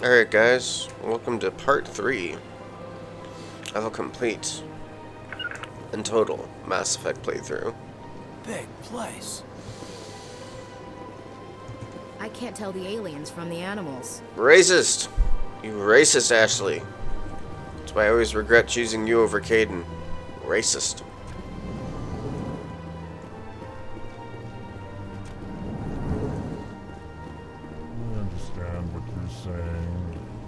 Alright guys, welcome to part 3 of a complete and total Mass Effect playthrough. Big place. I can't tell the aliens from the animals. Racist! You racist, Ashley. That's why I always regret choosing you over Caden. Racist. I understand what you're saying.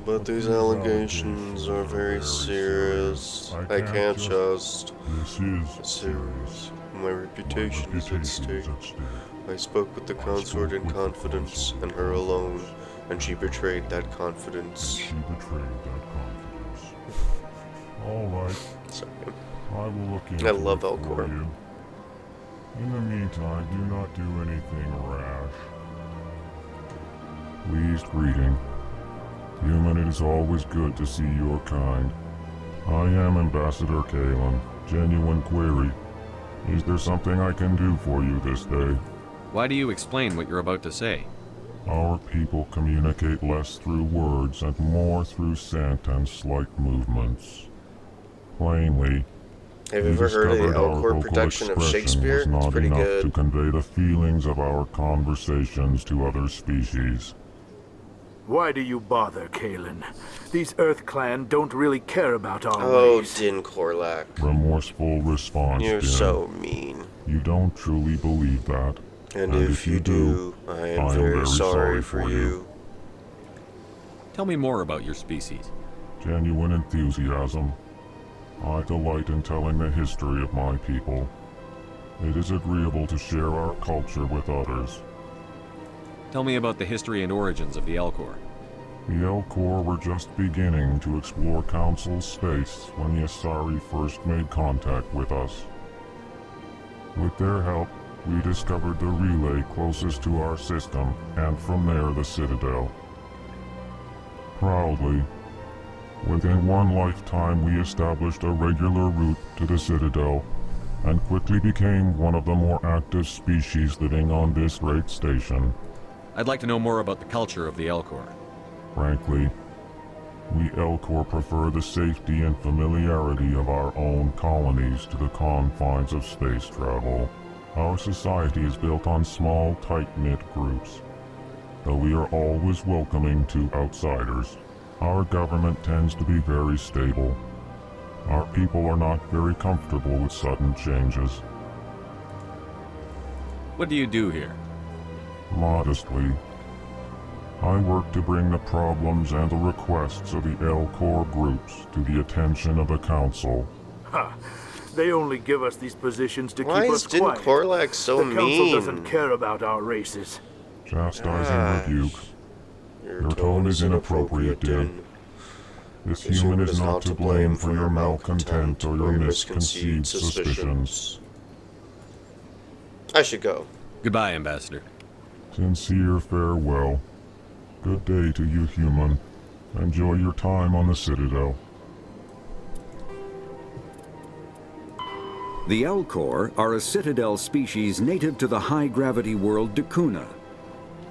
But these allegations are very serious. I can't just... This is serious. My reputation is at stake. I spoke with the consort in confidence, and her alone, and she betrayed that confidence. She betrayed that confidence. All right. Sorry. I will look into I love it for Elcor. you. In the meantime, do not do anything rash. Pleased greeting. Human, it is always good to see your kind. I am Ambassador Kalen. Genuine query. Is there something I can do for you this day? Why do you explain what you're about to say? Our people communicate less through words and more through scent and slight movements. Plainly, Have we you ever heard of the discovered our Elcor vocal production of expression Shakespeare? was It's not pretty enough good. to convey the feelings of our conversations to other species. Why do you bother, Kalen? These Earth Clan don't really care about our Oh, race. Din Korlak. Remorseful response, You're Din. so mean. You don't truly believe that. And if you do, I am very sorry for you. Tell me more about your species. Genuine enthusiasm. I delight in telling the history of my people. It is agreeable to share our culture with others. Tell me about the history and origins of the Elcor. The Elcor were just beginning to explore Council space when the Asari first made contact with us. With their help, we discovered the relay closest to our system, and from there the Citadel. Proudly, within one lifetime we established a regular route to the Citadel, and quickly became one of the more active species living on this great station. I'd like to know more about the culture of the Elcor. Frankly, we Elcor prefer the safety and familiarity of our own colonies to the confines of space travel. Our society is built on small, tight-knit groups. Though we are always welcoming to outsiders, our government tends to be very stable. Our people are not very comfortable with sudden changes. What do you do here? Modestly, I work to bring the problems and the requests of the Elcor groups to the attention of the Council. Ha! They only give us these positions to Why keep is us Din quiet. Korlak so The Council mean? doesn't care about our races. Chastising rebuke. Your tone is inappropriate, Din. This human is not to blame for your malcontent or your misconceived suspicions. I should go. Goodbye, Ambassador. Sincere farewell. Good day to you, human. Enjoy your time on the Citadel. The Elcor are a Citadel species native to the high-gravity world Dakuna.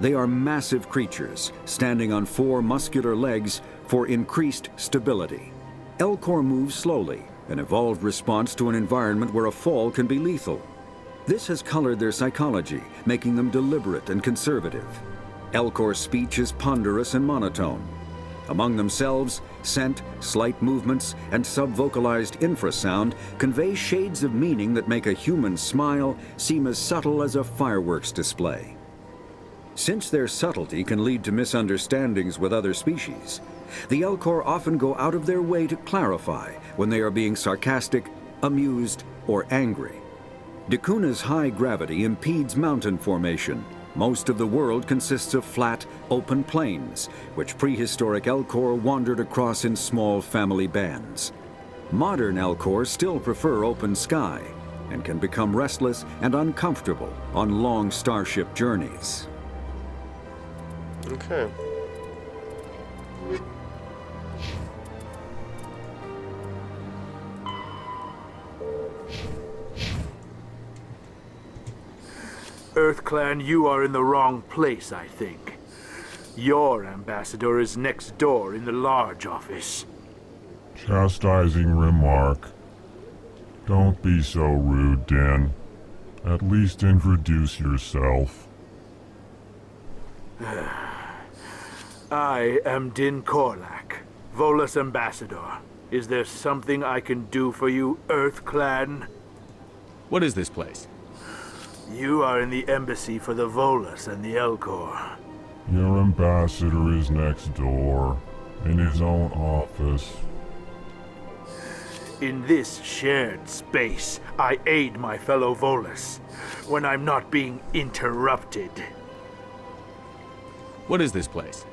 They are massive creatures, standing on 4 muscular legs for increased stability. Elcor move slowly, an evolved response to an environment where a fall can be lethal. This has colored their psychology, making them deliberate and conservative. Elcor speech is ponderous and monotone. Among themselves, scent, slight movements, and sub-vocalized infrasound convey shades of meaning that make a human smile seem as subtle as a fireworks display. Since their subtlety can lead to misunderstandings with other species, the Elcor often go out of their way to clarify when they are being sarcastic, amused, or angry. Dakuna's high gravity impedes mountain formation. Most of the world consists of flat, open plains, which prehistoric Elcor wandered across in small family bands. Modern Elcor still prefer open sky, and can become restless and uncomfortable on long starship journeys. Okay. Earth Clan, you are in the wrong place, I think. Your ambassador is next door in the large office. Chastising remark. Don't be so rude, Din. At least introduce yourself. I am Din Korlak, Volus ambassador. Is there something I can do for you, Earth Clan? What is this place? You are in the embassy for the Volus and the Elcor. Your ambassador is next door, in his own office. In this shared space, I aid my fellow Volus when I'm not being interrupted. What is this place?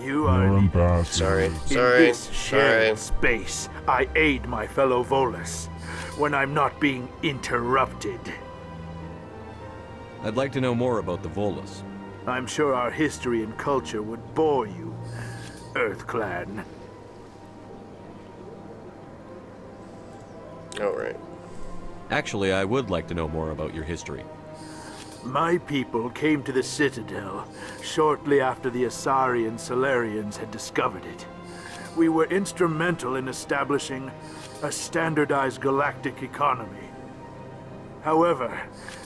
You are Your in ambassador. In this shared space, I aid my fellow Volus when I'm not being interrupted. I'd like to know more about the Volus. I'm sure our history and culture would bore you, Earth Clan. Alright. Actually, I would like to know more about your history. My people came to the Citadel shortly after the Asari and Solarians had discovered it. We were instrumental in establishing a standardized galactic economy. However,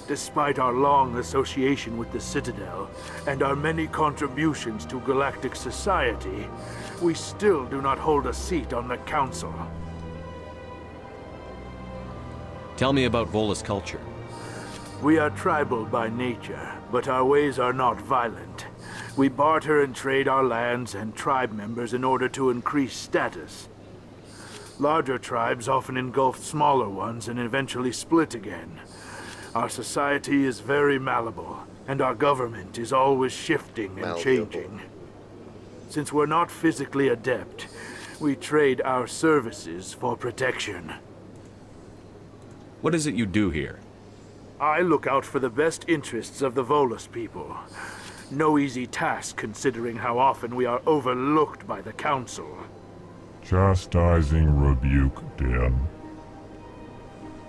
despite our long association with the Citadel and our many contributions to galactic society, we still do not hold a seat on the Council. Tell me about Volus culture. We are tribal by nature, but our ways are not violent. We barter and trade our lands and tribe members in order to increase status. Larger tribes often engulf smaller ones and eventually split again. Our society is very malleable, and our government is always shifting and changing. Since we're not physically adept, we trade our services for protection. What is it you do here? I look out for the best interests of the Volus people. No easy task considering how often we are overlooked by the Council. Chastising rebuke, Din.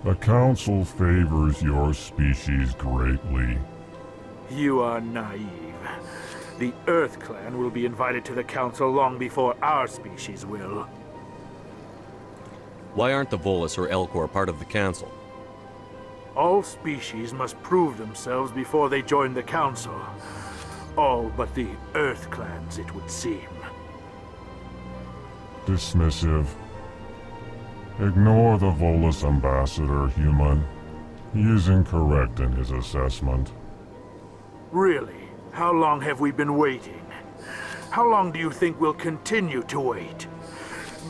The Council favors your species greatly. You are naive. The Earth Clan will be invited to the Council long before our species will. Why aren't the Volus or Elcor part of the Council? All species must prove themselves before they join the Council. All but the Earth Clans, it would seem. Dismissive. Ignore the Volus ambassador, human. He is incorrect in his assessment. Really? How long have we been waiting? How long do you think we'll continue to wait?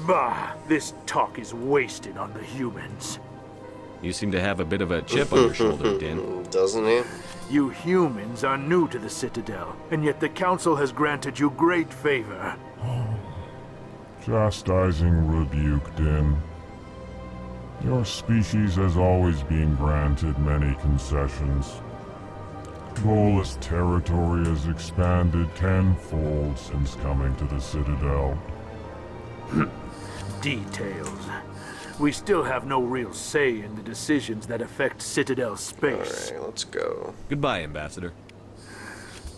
Bah, this talk is wasted on the humans. You seem to have a bit of a chip on your shoulder, Din. Doesn't he? You humans are new to the Citadel, and yet the Council has granted you great favor. Chastising rebuke, Din. Your species has always been granted many concessions. Volus territory has expanded tenfold since coming to the Citadel. Details. We still have no real say in the decisions that affect Citadel space. Alright, let's go. Goodbye, Ambassador.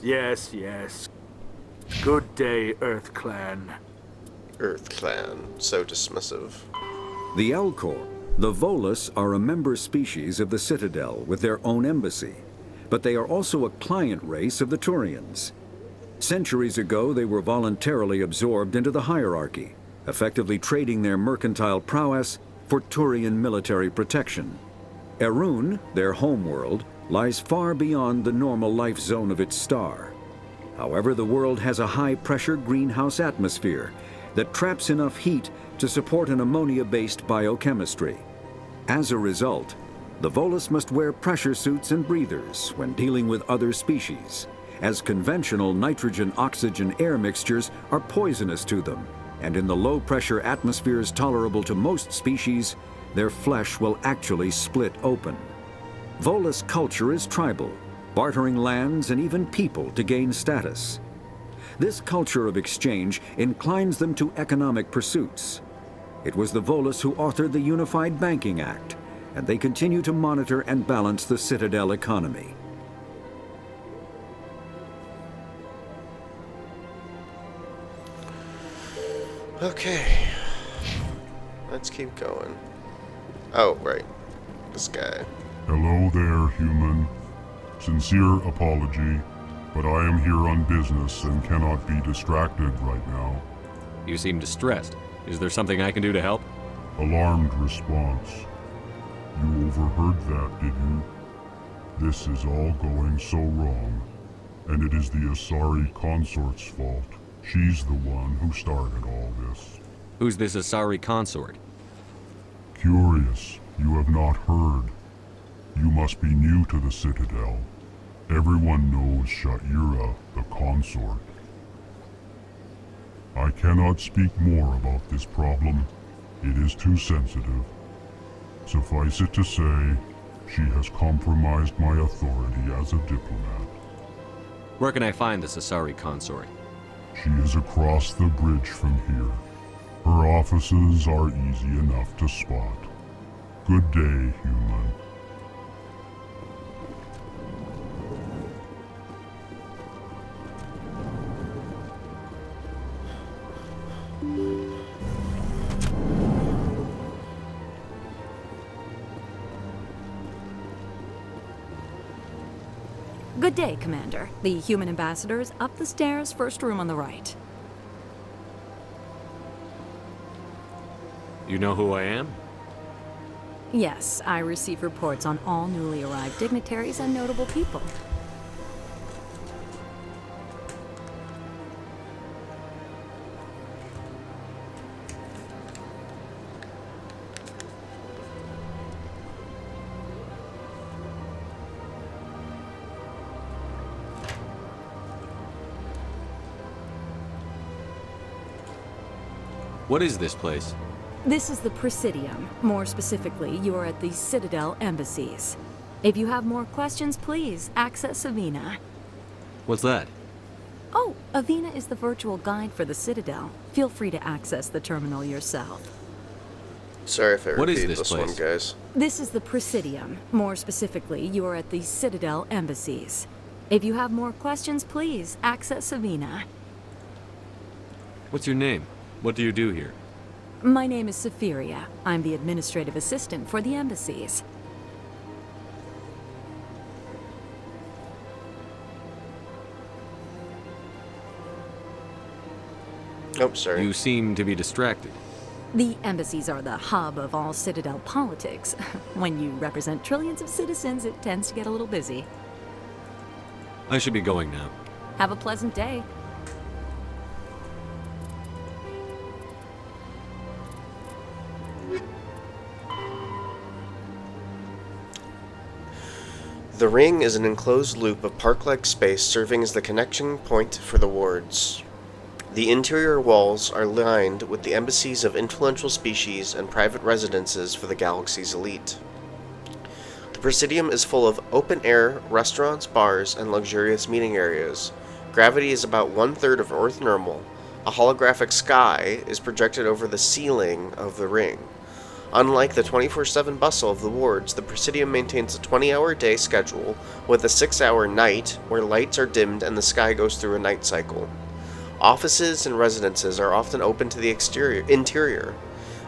Yes, yes. Good day, Earth Clan. Earth Clan. So dismissive. The Elcor, the Volus, are a member species of the Citadel with their own embassy, but they are also a client race of the Turians. Centuries ago, they were voluntarily absorbed into the hierarchy, effectively trading their mercantile prowess for Turian military protection. Erun, their homeworld, lies far beyond the normal life zone of its star. However, the world has a high-pressure greenhouse atmosphere that traps enough heat to support an ammonia-based biochemistry. As a result, the Volus must wear pressure suits and breathers when dealing with other species, as conventional nitrogen-oxygen air mixtures are poisonous to them, and in the low-pressure atmospheres tolerable to most species, their flesh will actually split open. Volus culture is tribal, bartering lands and even people to gain status. This culture of exchange inclines them to economic pursuits. It was the Volus who authored the Unified Banking Act, and they continue to monitor and balance the Citadel economy. Okay. Let's keep going. Oh, right. This guy. Hello there, human. Sincere apology, but I am here on business and cannot be distracted right now. You seem distressed. Is there something I can do to help? Alarmed response. You overheard that, did you? This is all going so wrong, and it is the Asari consort's fault. She's the one who started all this. Who's this Asari consort? Curious, you have not heard. You must be new to the Citadel. Everyone knows Sha'ira, the consort. I cannot speak more about this problem. It is too sensitive. Suffice it to say, she has compromised my authority as a diplomat. Where can I find this Asari consort? She is across the bridge from here. Her offices are easy enough to spot. Good day, human. Good day, Commander. The human ambassador is up the stairs, first room on the right. You know who I am? Yes, I receive reports on all newly arrived dignitaries and notable people. What is this place? This is the Presidium. More specifically, you are at the Citadel embassies. If you have more questions, please access Avina. What's that? Oh, Avina is the virtual guide for the Citadel. Feel free to access the terminal yourself. Sorry if I What is repeat this this one, place? guys. This is the Presidium. More specifically, you are at the Citadel embassies. If you have more questions, please access Avina. What's your name? What do you do here? My name is Safiria. I'm the administrative assistant for the embassies. Oh, sorry. You seem to be distracted. The embassies are the hub of all Citadel politics. When you represent trillions of citizens, it tends to get a little busy. I should be going now. Have a pleasant day. The ring is an enclosed loop of park-like space serving as the connection point for the wards. The interior walls are lined with the embassies of influential species and private residences for the galaxy's elite. The Presidium is full of open-air restaurants, bars, and luxurious meeting areas. Gravity is about 1/3 of Earth normal. A holographic sky is projected over the ceiling of the ring. Unlike the 24/7 bustle of the wards, the Presidium maintains a 20-hour day schedule with a 6-hour night where lights are dimmed and the sky goes through a night cycle. Offices and residences are often open to the interior.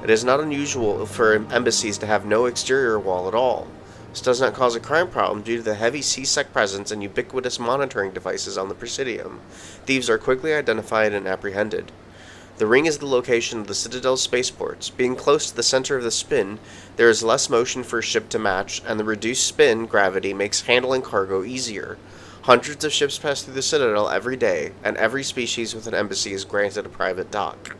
It is not unusual for embassies to have no exterior wall at all. This does not cause a crime problem due to the heavy C-Sec presence and ubiquitous monitoring devices on the Presidium. Thieves are quickly identified and apprehended. The ring is the location of the Citadel's spaceports. Being close to the center of the spin, there is less motion for a ship to match, and the reduced spin gravity makes handling cargo easier. Hundreds of ships pass through the Citadel every day, and every species with an embassy is granted a private dock.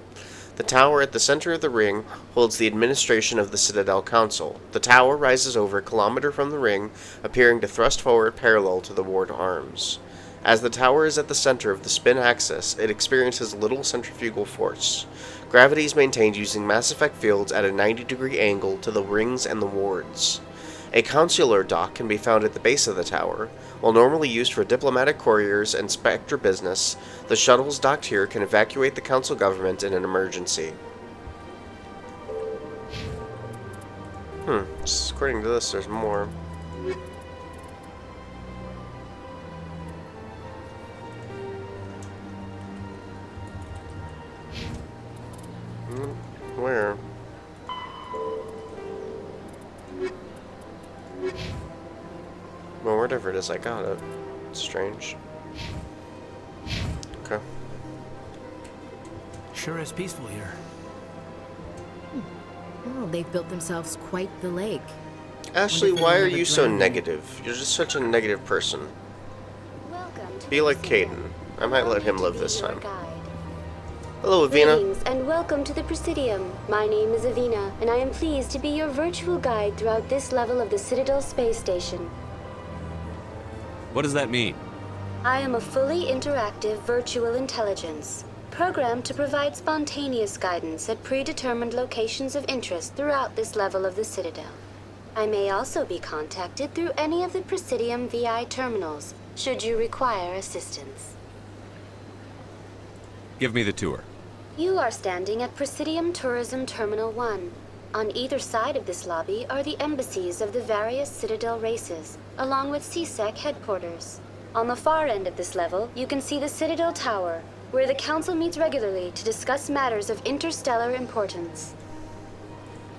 The tower at the center of the ring holds the administration of the Citadel Council. The tower rises over a kilometer from the ring, appearing to thrust forward parallel to the ward arms. As the tower is at the center of the spin axis, it experiences little centrifugal force. Gravity is maintained using mass effect fields at a 90-degree angle to the rings and the wards. A consular dock can be found at the base of the tower. While normally used for diplomatic couriers and spectre business, the shuttles docked here can evacuate the council government in an emergency. According to this, there's more. Where? Well, whatever it is, I got it. It's strange. Okay. Sure is peaceful here. Oh, they've built themselves quite the lake. Ashley, Wonder if why anyone are ever you so drowned in it. negative? You're just such a negative person. Welcome to Be the like Presidium. Caden. I might let him Allow me live to this be your time. guide. Hello, Avina. Greetings and welcome to the Presidium. My name is Avina, and I am pleased to be your virtual guide throughout this level of the Citadel space station. What does that mean? I am a fully interactive virtual intelligence, programmed to provide spontaneous guidance at predetermined locations of interest throughout this level of the Citadel. I may also be contacted through any of the Presidium VI terminals, should you require assistance. Give me the tour. You are standing at Presidium Tourism Terminal 1. On either side of this lobby are the embassies of the various Citadel races, along with CSEC headquarters. On the far end of this level, you can see the Citadel Tower, where the Council meets regularly to discuss matters of interstellar importance.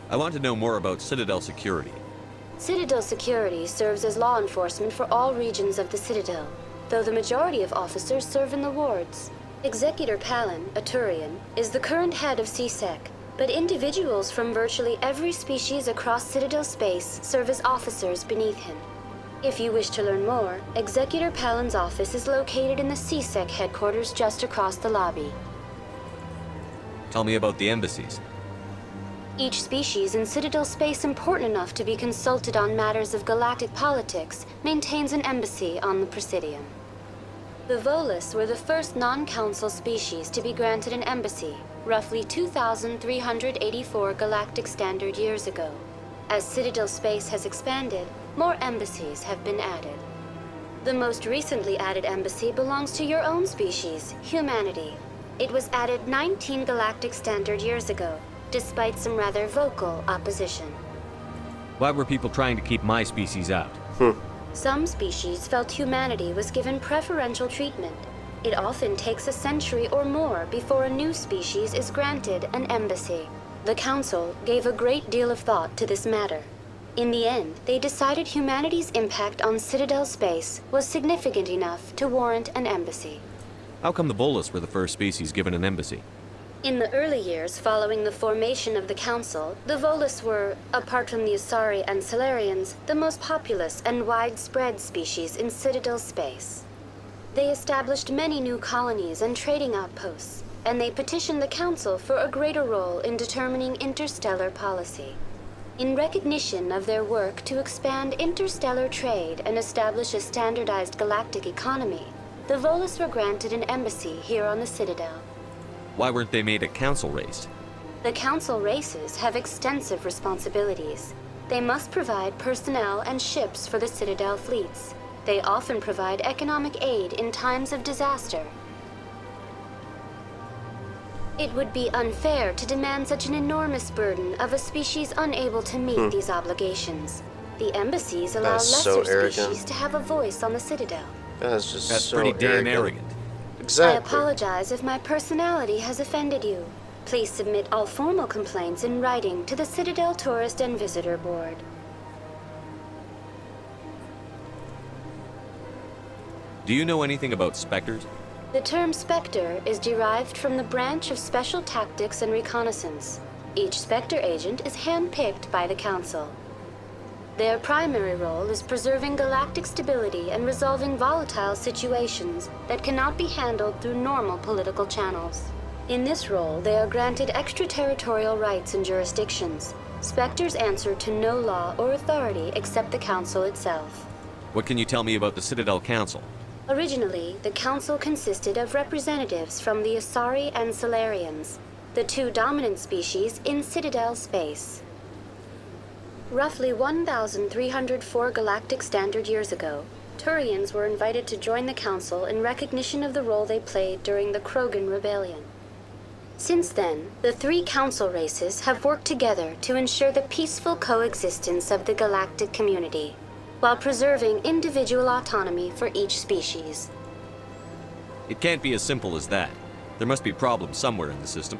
I want to know more about Citadel security. Citadel security serves as law enforcement for all regions of the Citadel, though the majority of officers serve in the wards. Executor Palin, a Turian, is the current head of CSEC, but individuals from virtually every species across Citadel space serve as officers beneath him. If you wish to learn more, Executor Palin's office is located in the CSEC headquarters just across the lobby. Tell me about the embassies. Each species in Citadel space important enough to be consulted on matters of galactic politics maintains an embassy on the Presidium. The Volus were the first non-council species to be granted an embassy, roughly 2,384 galactic standard years ago. As Citadel space has expanded, more embassies have been added. The most recently added embassy belongs to your own species, humanity. It was added 19 galactic standard years ago, despite some rather vocal opposition. Why were people trying to keep my species out? Some species felt humanity was given preferential treatment. It often takes a century or more before a new species is granted an embassy. The Council gave a great deal of thought to this matter. In the end, they decided humanity's impact on Citadel space was significant enough to warrant an embassy. How come the Volus were the first species given an embassy? In the early years following the formation of the Council, the Volus were, apart from the Asari and Solarians, the most populous and widespread species in Citadel space. They established many new colonies and trading outposts, and they petitioned the Council for a greater role in determining interstellar policy. In recognition of their work to expand interstellar trade and establish a standardized galactic economy, the Volus were granted an embassy here on the Citadel. Why weren't they made a council race? The Council races have extensive responsibilities. They must provide personnel and ships for the Citadel fleets. They often provide economic aid in times of disaster. It would be unfair to demand such an enormous burden of a species unable to meet these obligations. The embassies allow That's so lesser arrogant. species to have a voice on the Citadel. That's just That's so pretty damn arrogant. I Exactly. apologize if my personality has offended you. Please submit all formal complaints in writing to the Citadel Tourist and Visitor Board. Do you know anything about specters? The term Spectre is derived from the branch of Special Tactics and Reconnaissance. Each Spectre agent is handpicked by the Council. Their primary role is preserving galactic stability and resolving volatile situations that cannot be handled through normal political channels. In this role, they are granted extraterritorial rights and jurisdictions. Spectres answer to no law or authority except the Council itself. What can you tell me about the Citadel Council? Originally, the Council consisted of representatives from the Asari and Solarians, the two dominant species in Citadel space. Roughly 1,304 galactic standard years ago, Turians were invited to join the Council in recognition of the role they played during the Krogan Rebellion. Since then, the three Council races have worked together to ensure the peaceful coexistence of the galactic community, while preserving individual autonomy for each species. It can't be as simple as that. There must be problems somewhere in the system.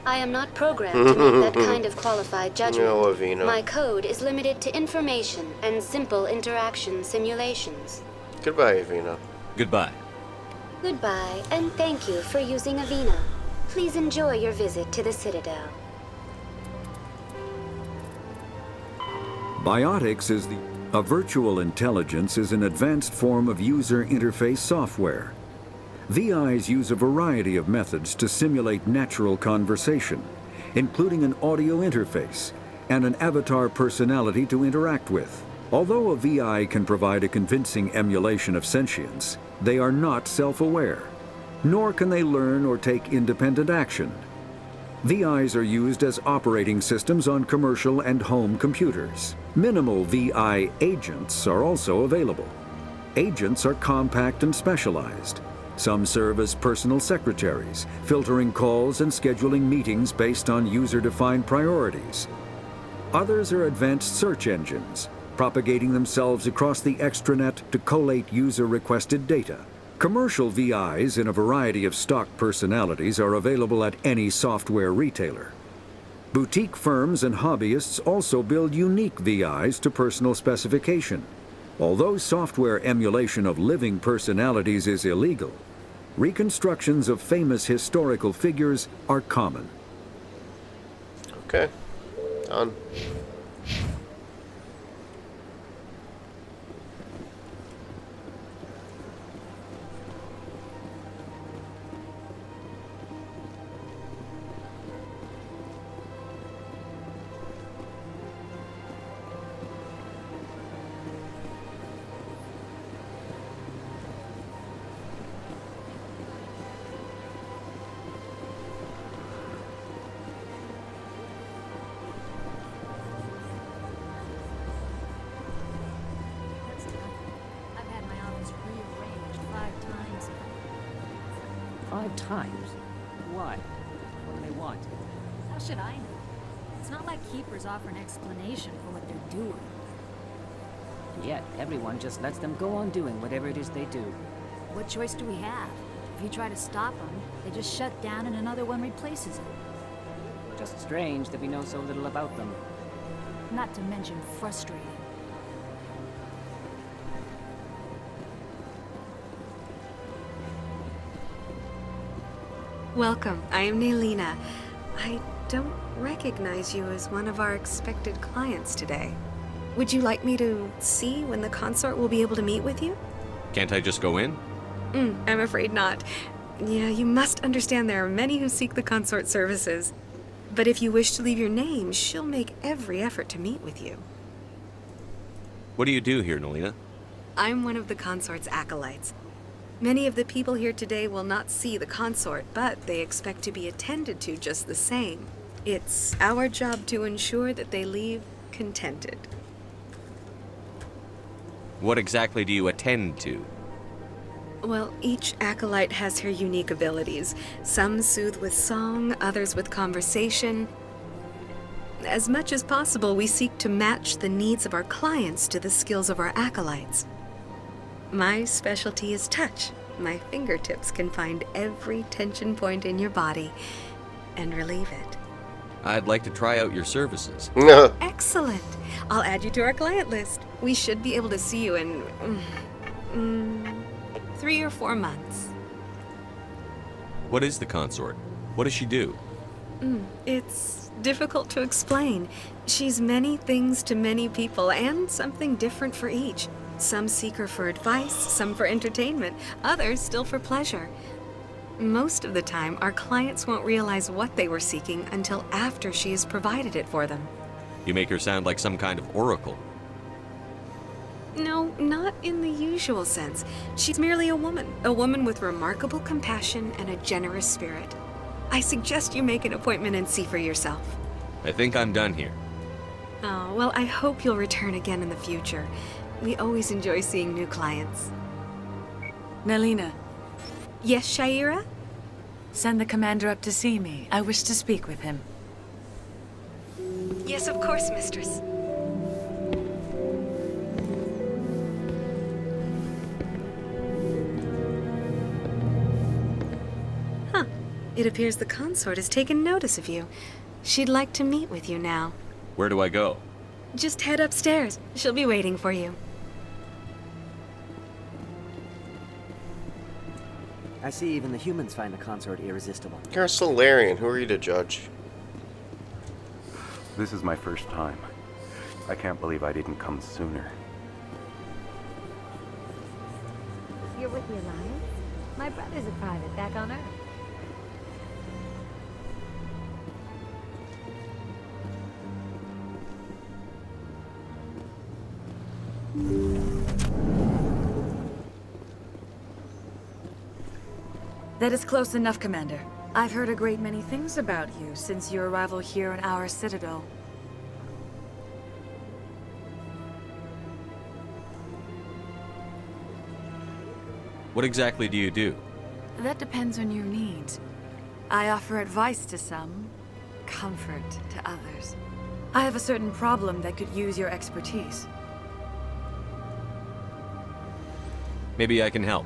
I am not programmed to make that kind of qualified judgment. No, Avina. My code is limited to information and simple interaction simulations. Goodbye, Avina. Goodbye. Goodbye, and thank you for using Avina. Please enjoy your visit to the Citadel. Biotics is a virtual intelligence is an advanced form of user interface software. VIs use a variety of methods to simulate natural conversation, including an audio interface and an avatar personality to interact with. Although a VI can provide a convincing emulation of sentience, they are not self-aware, nor can they learn or take independent action. VIs are used as operating systems on commercial and home computers. Minimal VI agents are also available. Agents are compact and specialized. Some serve as personal secretaries, filtering calls and scheduling meetings based on user-defined priorities. Others are advanced search engines, propagating themselves across the extranet to collate user-requested data. Commercial VIs in a variety of stock personalities are available at any software retailer. Boutique firms and hobbyists also build unique VIs to personal specification. Although software emulation of living personalities is illegal, reconstructions of famous historical figures are common. Okay. Done. I've had my office rearranged 5 times. 5 times? Why? What do they want? How should I know? It's not like Keepers offer an explanation for what they're doing. And yet, everyone just lets them go on doing whatever it is they do. What choice do we have? If you try to stop them, they just shut down and another one replaces it. Just strange that we know so little about them. Not to mention frustrating. Welcome. I am Naylina. I don't recognize you as one of our expected clients today. Would you like me to see when the consort will be able to meet with you? Can't I just go in? I'm afraid not. Yeah, you must understand there are many who seek the consort services. But if you wish to leave your name, she'll make every effort to meet with you. What do you do here, Nalina? I'm one of the consort's acolytes. Many of the people here today will not see the consort, but they expect to be attended to just the same. It's our job to ensure that they leave contented. What exactly do you attend to? Well, each acolyte has her unique abilities. Some soothe with song, others with conversation. As much as possible, we seek to match the needs of our clients to the skills of our acolytes. My specialty is touch. My fingertips can find every tension point in your body and relieve it. I'd like to try out your services. Excellent. I'll add you to our client list. We should be able to see you in 3 or 4 months. What is the consort? What does she do? It's difficult to explain. She's many things to many people and something different for each. Some seek her for advice, some for entertainment, others still for pleasure. Most of the time, our clients won't realize what they were seeking until after she has provided it for them. You make her sound like some kind of oracle. No, not in the usual sense. She's merely a woman with remarkable compassion and a generous spirit. I suggest you make an appointment and see for yourself. I think I'm done here. Oh, well, I hope you'll return again in the future. We always enjoy seeing new clients. Nalina, Yes, Shaira? send the commander up to see me. I wish to speak with him. Yes, of course, mistress. It appears the consort has taken notice of you. She'd like to meet with you now. Where do I go? Just head upstairs. She'll be waiting for you. I see even the humans find the consort irresistible. You're a Solarian. Who are you to judge? This is my first time. I can't believe I didn't come sooner. You're with the Alliance? My brother's a private back on Earth. That is close enough, Commander. I've heard a great many things about you since your arrival here in our Citadel. What exactly do you do? That depends on your needs. I offer advice to some, comfort to others. I have a certain problem that could use your expertise. Maybe I can help.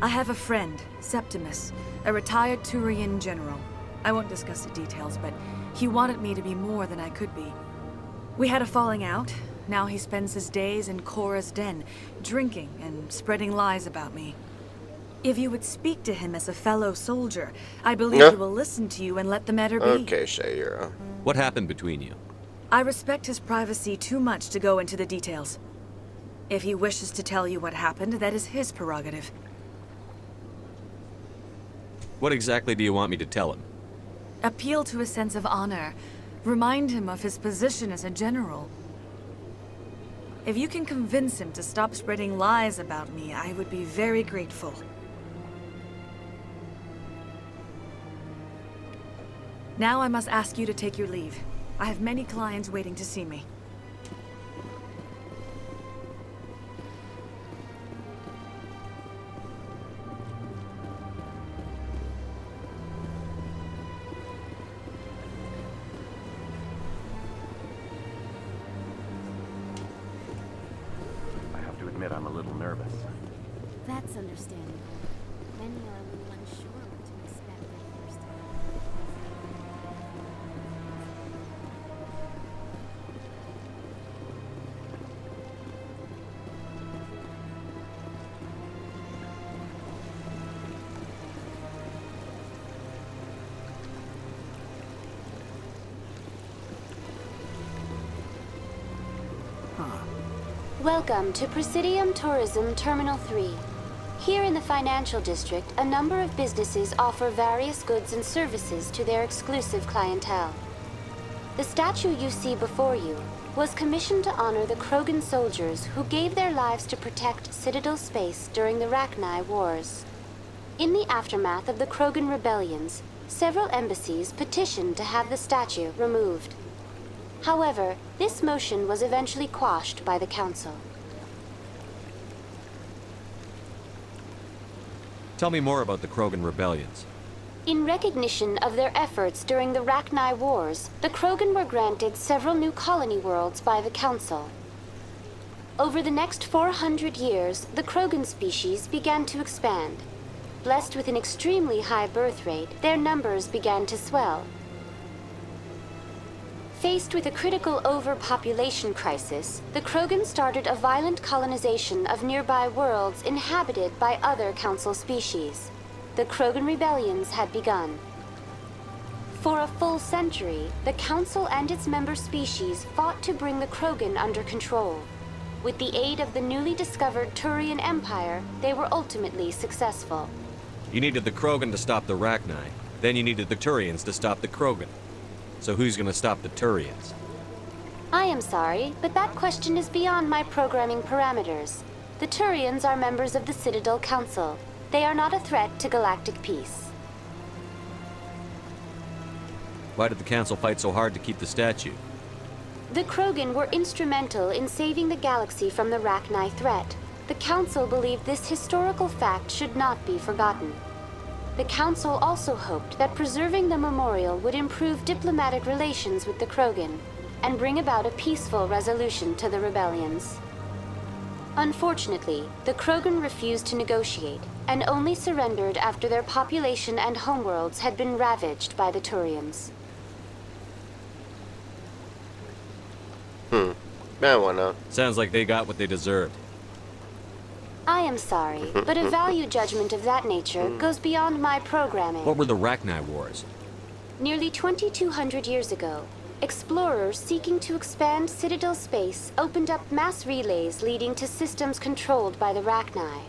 I have a friend, Septimus, a retired Turian general. I won't discuss the details, but he wanted me to be more than I could be. We had a falling out. Now he spends his days in Korra's den, drinking and spreading lies about me. If you would speak to him as a fellow soldier, I believe he will listen to you and let the matter be. Okay, Shayura. What happened between you? I respect his privacy too much to go into the details. If he wishes to tell you what happened, that is his prerogative. What exactly do you want me to tell him? Appeal to his sense of honor. Remind him of his position as a general. If you can convince him to stop spreading lies about me, I would be very grateful. Now I must ask you to take your leave. I have many clients waiting to see me. I'm a little nervous. That's understandable. Many are a little unsure what to expect their first time. Welcome to Presidium Tourism Terminal 3. Here in the financial district, a number of businesses offer various goods and services to their exclusive clientele. The statue you see before you was commissioned to honor the Krogan soldiers who gave their lives to protect Citadel space during the Rachni Wars. In the aftermath of the Krogan rebellions, several embassies petitioned to have the statue removed. However, this motion was eventually quashed by the Council. Tell me more about the Krogan rebellions. In recognition of their efforts during the Rachni Wars, the Krogan were granted several new colony worlds by the Council. Over the next 400 years, the Krogan species began to expand. Blessed with an extremely high birth rate, their numbers began to swell. Faced with a critical overpopulation crisis, the Krogan started a violent colonization of nearby worlds inhabited by other Council species. The Krogan rebellions had begun. For a full century, the Council and its member species fought to bring the Krogan under control. With the aid of the newly discovered Turian Empire, they were ultimately successful. You needed the Krogan to stop the Rachni. Then you needed the Turians to stop the Krogan. So who's gonna stop the Turians? I am sorry, but that question is beyond my programming parameters. The Turians are members of the Citadel Council. They are not a threat to galactic peace. Why did the Council fight so hard to keep the statue? The Krogan were instrumental in saving the galaxy from the Rachni threat. The Council believed this historical fact should not be forgotten. The Council also hoped that preserving the memorial would improve diplomatic relations with the Krogan and bring about a peaceful resolution to the rebellions. Unfortunately, the Krogan refused to negotiate, and only surrendered after their population and homeworlds had been ravaged by the Turians. Why not? Sounds like they got what they deserved. I am sorry, but a value judgment of that nature goes beyond my programming. What were the Rachni Wars? Nearly 2,200 years ago, explorers seeking to expand Citadel space opened up mass relays leading to systems controlled by the Rachni.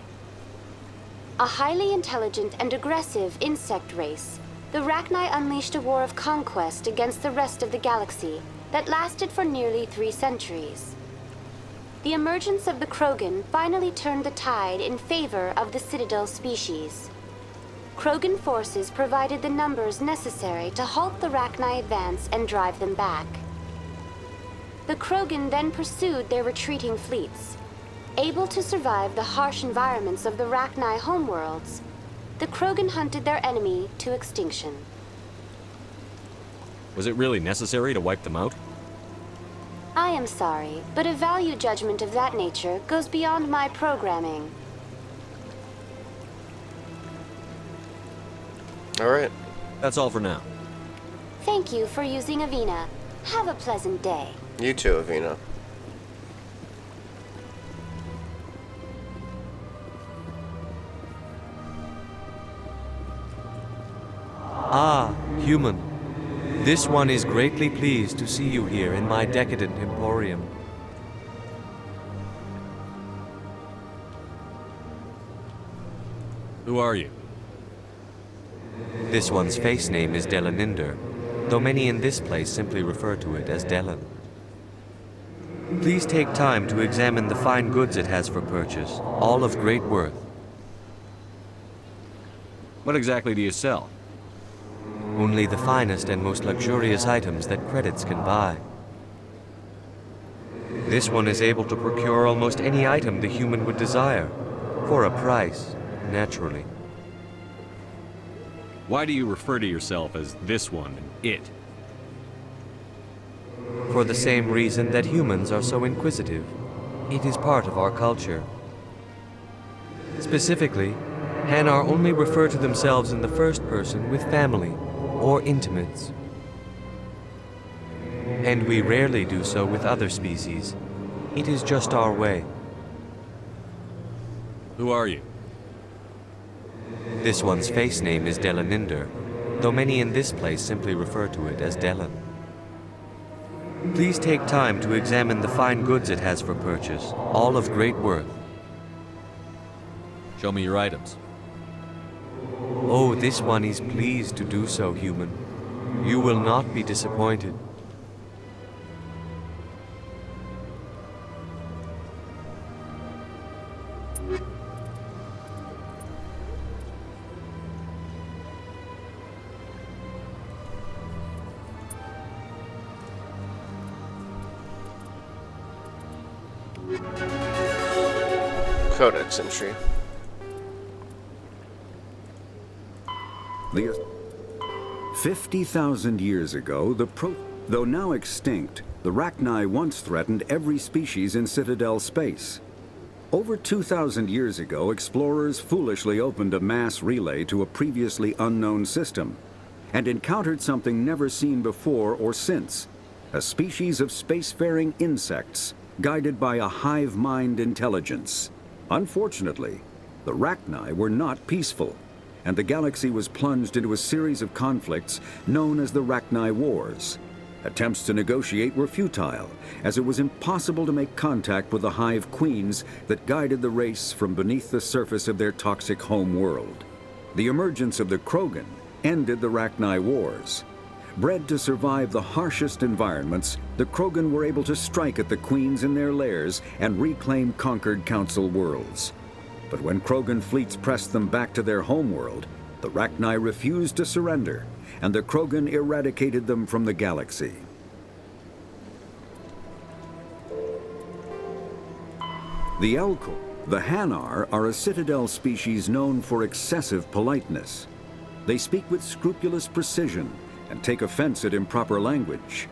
A highly intelligent and aggressive insect race, the Rachni unleashed a war of conquest against the rest of the galaxy that lasted for nearly 3 centuries. The emergence of the Krogan finally turned the tide in favor of the Citadel species. Krogan forces provided the numbers necessary to halt the Rachni advance and drive them back. The Krogan then pursued their retreating fleets. Able to survive the harsh environments of the Rachni homeworlds, the Krogan hunted their enemy to extinction. Was it really necessary to wipe them out? I am sorry, but a value judgment of that nature goes beyond my programming. Alright. That's all for now. Thank you for using Avina. Have a pleasant day. You too, Avina. Ah, human. This one is greatly pleased to see you here in my decadent emporium. Who are you? This one's face name is Delaninder, though many in this place simply refer to it as Delan. Please take time to examine the fine goods it has for purchase, all of great worth. What exactly do you sell? Only the finest and most luxurious items that credits can buy. This one is able to procure almost any item the human would desire, for a price, naturally. Why do you refer to yourself as this one and it? For the same reason that humans are so inquisitive. It is part of our culture. Specifically, Hanar only refer to themselves in the first person with family or intimates. And we rarely do so with other species. It is just our way. Who are you? This one's face name is Delaninder, though many in this place simply refer to it as Delan. Please take time to examine the fine goods it has for purchase, all of great worth. Show me your items. Oh, this one is pleased to do so, human. You will not be disappointed. Codex entry. 50,000 years ago, though now extinct, the Rachni once threatened every species in Citadel space. Over 2,000 years ago, explorers foolishly opened a mass relay to a previously unknown system and encountered something never seen before or since, a species of spacefaring insects guided by a hive mind intelligence. Unfortunately, the Rachni were not peaceful, and the galaxy was plunged into a series of conflicts known as the Rachni Wars. Attempts to negotiate were futile, as it was impossible to make contact with the hive queens that guided the race from beneath the surface of their toxic home world. The emergence of the Krogan ended the Rachni Wars. Bred to survive the harshest environments, the Krogan were able to strike at the queens in their lairs and reclaim conquered Council worlds. But when Krogan fleets pressed them back to their homeworld, the Rachni refused to surrender, and the Krogan eradicated them from the galaxy. The Hanar are a Citadel species known for excessive politeness. They speak with scrupulous precision and take offense at improper language.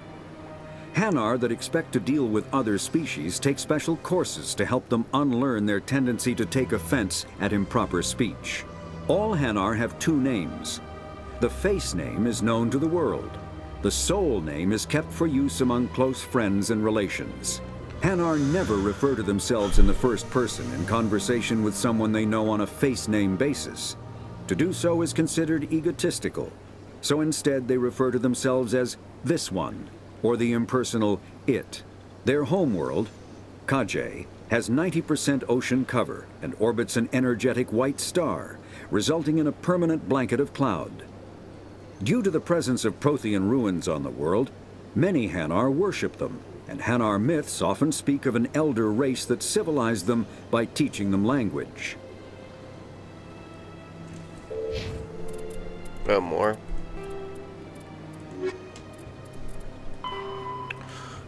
Hanar that expect to deal with other species take special courses to help them unlearn their tendency to take offense at improper speech. All Hanar have two names. The face name is known to the world. The soul name is kept for use among close friends and relations. Hanar never refer to themselves in the first person in conversation with someone they know on a face name basis. To do so is considered egotistical, so instead they refer to themselves as this one, or the impersonal it. Their homeworld, Kajay, has 90% ocean cover and orbits an energetic white star, resulting in a permanent blanket of cloud. Due to the presence of Prothean ruins on the world, many Hanar worship them, and Hanar myths often speak of an elder race that civilized them by teaching them language. More.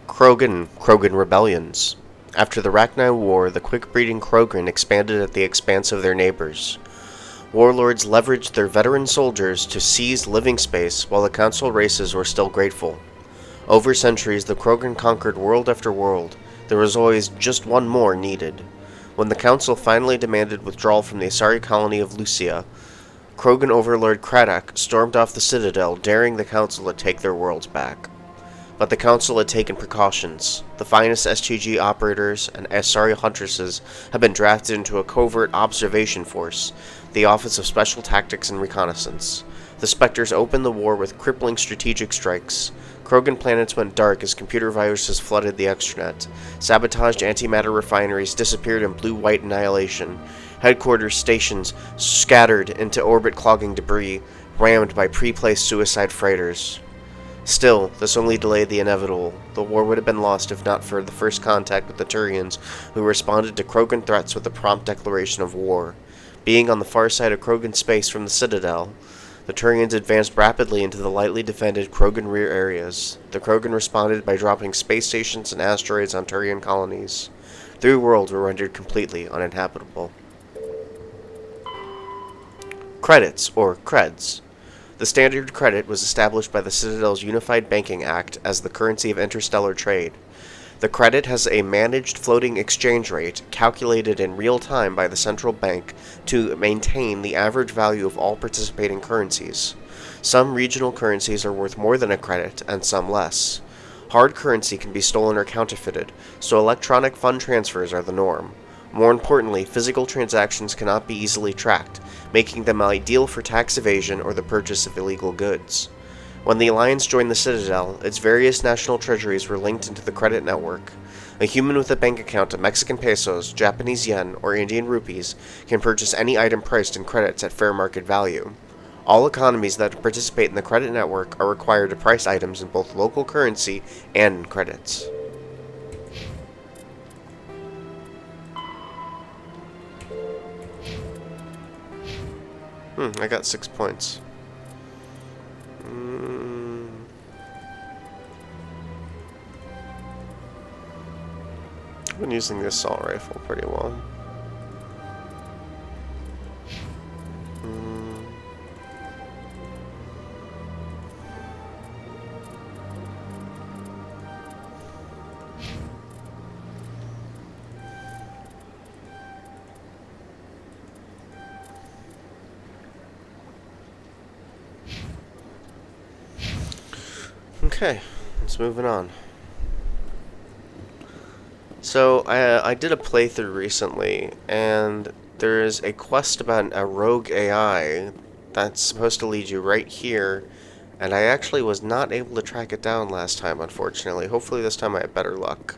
Krogan rebellions. After the Rachni War, the quick-breeding Krogan expanded at the expense of their neighbors. Warlords leveraged their veteran soldiers to seize living space while the council races were still grateful. Over centuries, the Krogan conquered world after world. There was always just one more needed. When the council finally demanded withdrawal from the Asari colony of Lucia, Krogan overlord Craddock stormed off the Citadel, daring the council to take their worlds back. But the council had taken precautions. The finest STG operators and Asari huntresses had been drafted into a covert observation force, the Office of Special Tactics and Reconnaissance. The Spectres opened the war with crippling strategic strikes. Krogan planets went dark as computer viruses flooded the extranet. Sabotaged antimatter refineries disappeared in blue-white annihilation. Headquarters stations scattered into orbit-clogging debris, rammed by pre-placed suicide freighters. Still, this only delayed the inevitable. The war would have been lost if not for the first contact with the Turians, who responded to Krogan threats with a prompt declaration of war. Being on the far side of Krogan space from the Citadel, the Turians advanced rapidly into the lightly defended Krogan rear areas. The Krogan responded by dropping space stations and asteroids on Turian colonies. 3 worlds were rendered completely uninhabitable. Credits, or creds. The standard credit was established by the Citadel's Unified Banking Act as the currency of interstellar trade. The credit has a managed floating exchange rate calculated in real time by the central bank to maintain the average value of all participating currencies. Some regional currencies are worth more than a credit and some less. Hard currency can be stolen or counterfeited, so electronic fund transfers are the norm. More importantly, physical transactions cannot be easily tracked, making them ideal for tax evasion or the purchase of illegal goods. When the Alliance joined the Citadel, its various national treasuries were linked into the credit network. A human with a bank account of Mexican pesos, Japanese yen, or Indian rupees can purchase any item priced in credits at fair market value. All economies that participate in the credit network are required to price items in both local currency and in credits. I got 6 points. I've been using the assault rifle pretty well. Okay, let's move it on. So, I did a playthrough recently, and there is a quest about a rogue AI that's supposed to lead you right here, and I actually was not able to track it down last time, unfortunately. Hopefully this time I have better luck.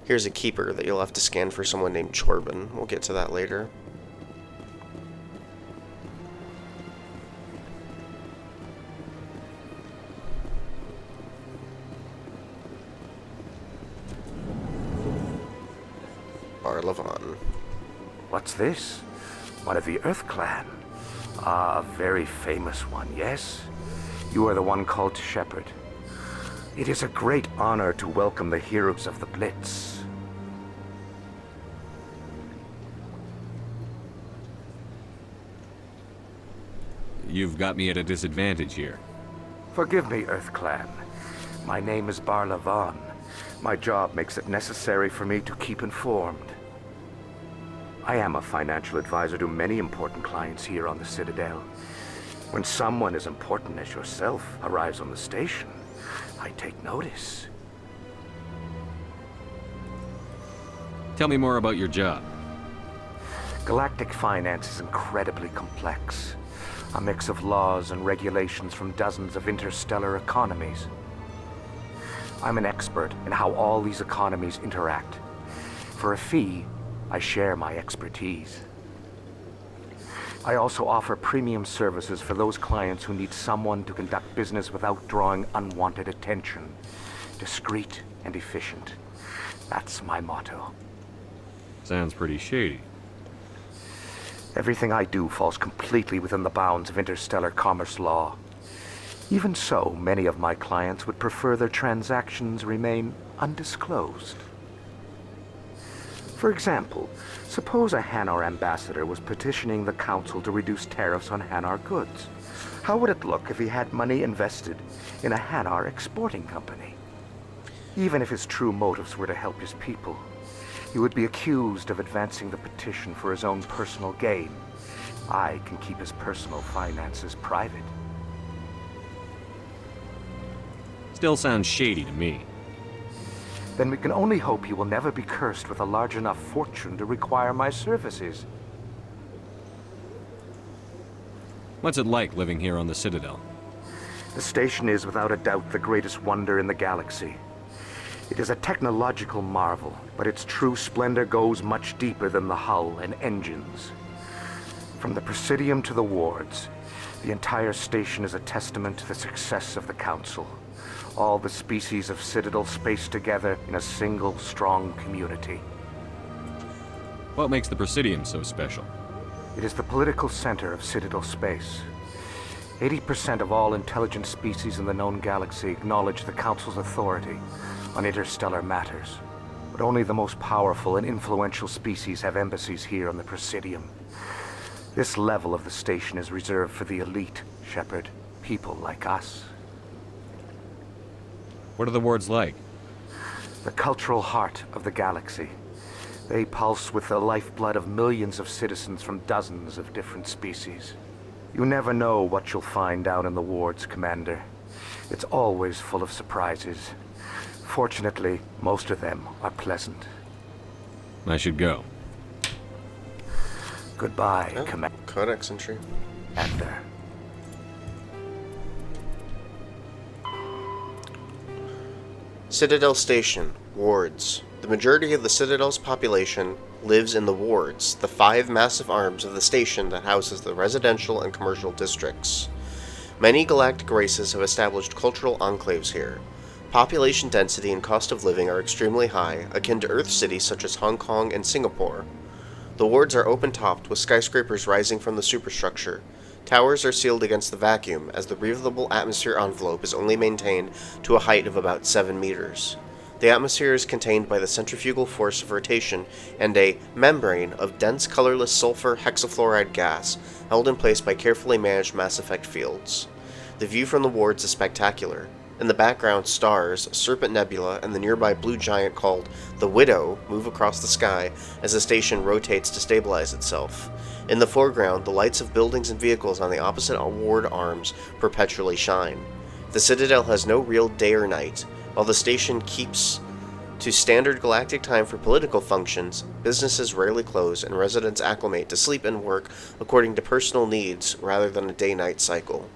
Here's a keeper that you'll have to scan for someone named Chorbin. We'll get to that later. Levon. What's this? One of the Earth Clan. Ah, a very famous one, yes? You are the one called Shepherd. It is a great honor to welcome the heroes of the Blitz. You've got me at a disadvantage here. Forgive me, Earth Clan. My name is Levon, My job makes it necessary for me to keep informed. I am a financial advisor to many important clients here on the Citadel. When someone as important as yourself arrives on the station, I take notice. Tell me more about your job. Galactic finance is incredibly complex. A mix of laws and regulations from dozens of interstellar economies. I'm an expert in how all these economies interact. For a fee, I share my expertise. I also offer premium services for those clients who need someone to conduct business without drawing unwanted attention. Discreet and efficient. That's my motto. Sounds pretty shady. Everything I do falls completely within the bounds of interstellar commerce law. Even so, many of my clients would prefer their transactions remain undisclosed. For example, suppose a Hanar ambassador was petitioning the council to reduce tariffs on Hanar goods. How would it look if he had money invested in a Hanar exporting company? Even if his true motives were to help his people, he would be accused of advancing the petition for his own personal gain. I can keep his personal finances private. Still sounds shady to me. Then we can only hope he will never be cursed with a large enough fortune to require my services. What's it like living here on the Citadel? The station is without a doubt the greatest wonder in the galaxy. It is a technological marvel, but its true splendor goes much deeper than the hull and engines. From the Presidium to the wards, the entire station is a testament to the success of the Council. All the species of Citadel spaced together in a single, strong community. What makes the Presidium so special? It is the political center of Citadel space. 80% of all intelligent species in the known galaxy acknowledge the Council's authority on interstellar matters. But only the most powerful and influential species have embassies here on the Presidium. This level of the station is reserved for the elite, Shepard. People like us. What are the wards like? The cultural heart of the galaxy. They pulse with the lifeblood of millions of citizens from dozens of different species. You never know what you'll find down in the wards, Commander. It's always full of surprises. Fortunately, most of them are pleasant. I should go. Goodbye, Oh, Commander. Codex entry. Citadel Station, wards. The majority of the Citadel's population lives in the wards, the 5 massive arms of the station that houses the residential and commercial districts. Many galactic races have established cultural enclaves here. Population density and cost of living are extremely high, akin to Earth cities such as Hong Kong and Singapore. The wards are open-topped with skyscrapers rising from the superstructure. Towers are sealed against the vacuum, as the breathable atmosphere envelope is only maintained to a height of about 7 meters. The atmosphere is contained by the centrifugal force of rotation and a membrane of dense colorless sulfur hexafluoride gas, held in place by carefully managed mass effect fields. The view from the wards is spectacular. In the background, stars, Serpent Nebula, and the nearby blue giant called the Widow move across the sky as the station rotates to stabilize itself. In the foreground, the lights of buildings and vehicles on the opposite ward arms perpetually shine. The Citadel has no real day or night. While the station keeps to standard galactic time for political functions, businesses rarely close and residents acclimate to sleep and work according to personal needs rather than a day-night cycle.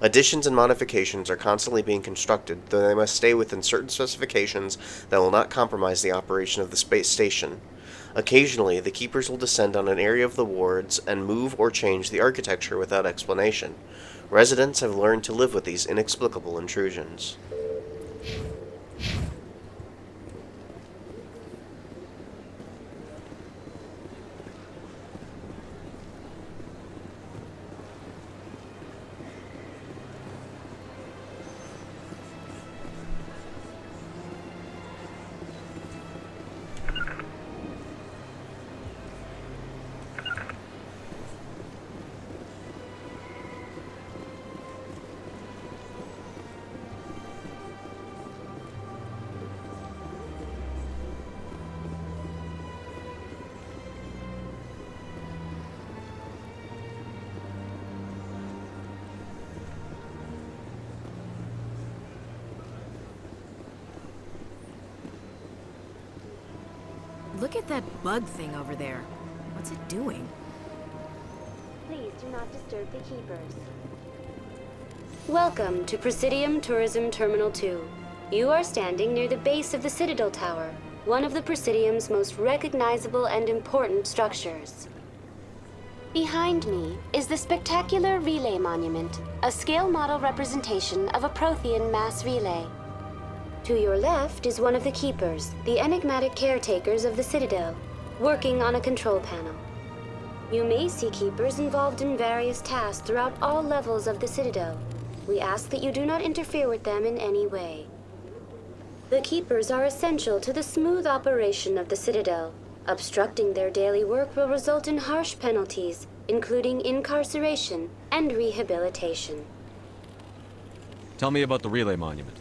Additions and modifications are constantly being constructed, though they must stay within certain specifications that will not compromise the operation of the space station. Occasionally, the Keepers will descend on an area of the wards and move or change the architecture without explanation. Residents have learned to live with these inexplicable intrusions. Look at that bug thing over there. What's it doing? Please do not disturb the keepers. Welcome to Presidium Tourism Terminal 2. You are standing near the base of the Citadel Tower, one of the Presidium's most recognizable and important structures. Behind me is the spectacular Relay Monument, a scale model representation of a Prothean mass relay. To your left is one of the Keepers, the enigmatic caretakers of the Citadel, working on a control panel. You may see Keepers involved in various tasks throughout all levels of the Citadel. We ask that you do not interfere with them in any way. The Keepers are essential to the smooth operation of the Citadel. Obstructing their daily work will result in harsh penalties, including incarceration and rehabilitation. Tell me about the Relay Monument.